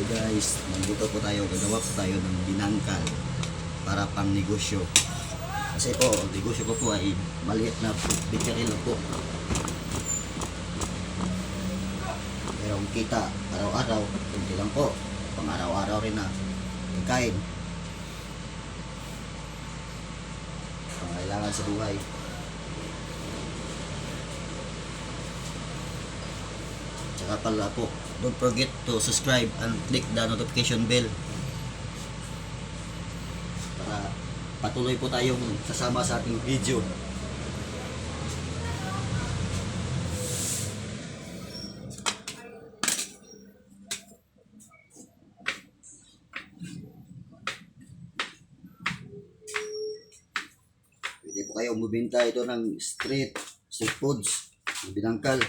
Guys, magluto po tayo, gagawa po tayo ng binangkal para pang negosyo. Kasi po, negosyo ko po ay maliit na bikiril po. Pero ang kita araw-araw, kunti lang po. Pang araw-araw rin na pagkain. Pangailangan sa buhay. Tsaka pala po, don't forget to subscribe and click the notification bell para patuloy po tayong sasama sa ating video. Pwede po kayo bumenta ito ng street foods, binangkal.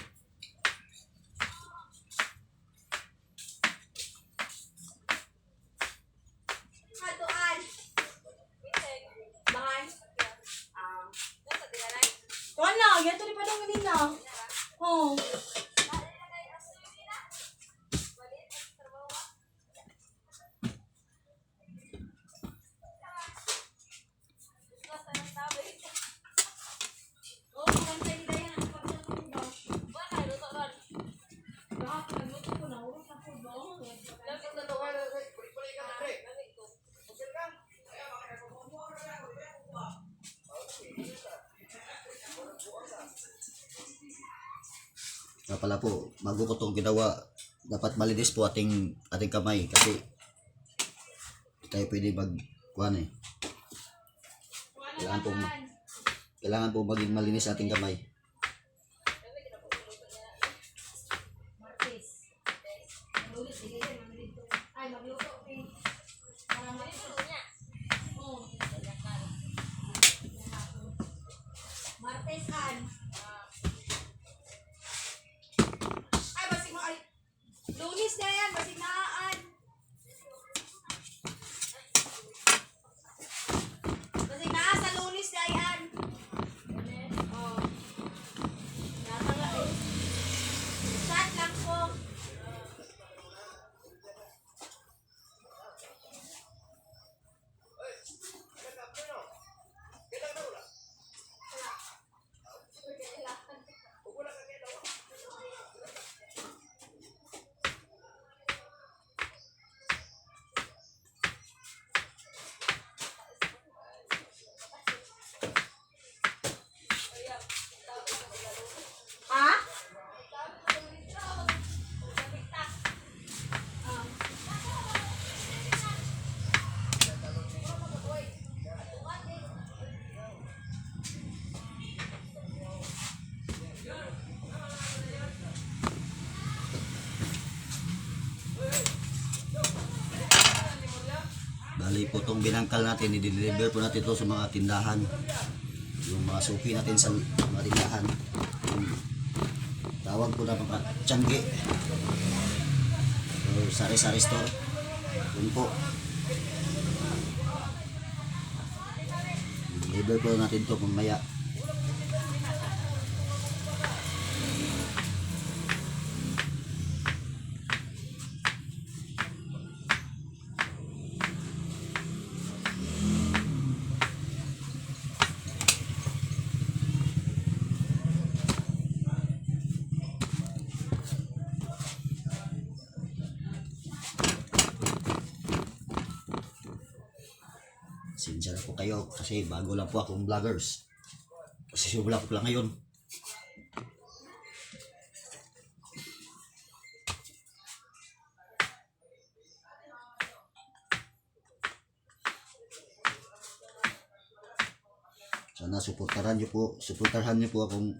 Wala, yan tuloy pa daw kanina. Oh. Kaya pala po, bago ko itong ginawa, dapat malinis po ating kamay kasi hindi tayo pwede magkuhan eh. Kailangan po maging malinis ating kamay. Martesan. Ay, basig mo ay. Lunis na yan, basig naan. Basig naa sa lunis na yan. Oh. Natanga eh. Chat lang po. Ha? Bali po itong binangkal natin, i-deliver po natin ito sa mga tindahan. Yung mga suki natin sa mga tindahan. Yung tawag po na mga tiyangge. Or sari-sari store. Yun po. I-deliver po natin ito mamaya. Sinsya na po kayo kasi bago lang po akong vloggers. Kasi simula ko lang ngayon. Sana suportahan niyo po akong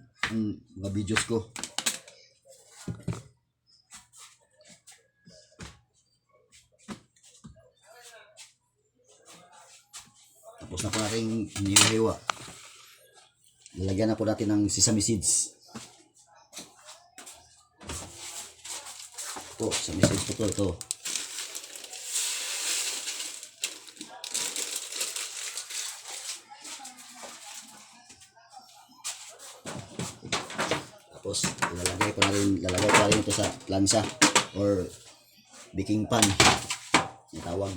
mga videos ko. Tapos na po natin hiniwa-hiwa. Lalagyan na po natin ng sesame seeds. Ito, sesame seeds po ito. Tapos lalagay ko na rin ito sa plansa or baking pan. Yung tawag.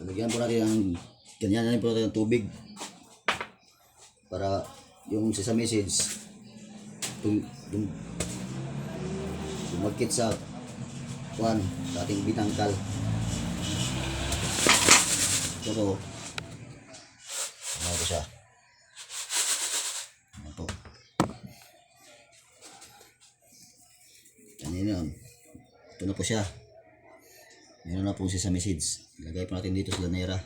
Lagyan po natin ng ganyan po natin ng tubig para yung sesame seeds dumagkit sa kuan sa ating binangkal. Ito ano po siya. Ano po. Ganyan yun. Ito na po siya. Meron na pong sesame seeds. Ilagay po natin dito sa lanera.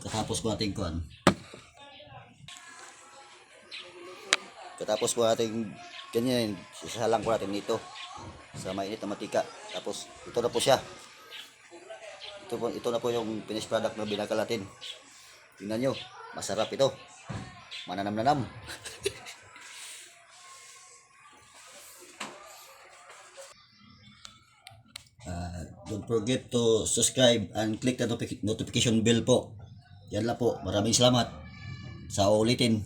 Katapos po natin kuan. Katapos po natin ganyan, isasalang po natin dito sa mainit na matika. Tapos ito na po siya. Ito na po yung finished product na binakal natin. Tingnan nyo, masarap ito. Mananam-nanam. Don't forget to subscribe and click the notification bell po. Yan lang po. Maraming salamat. Sa ulitin.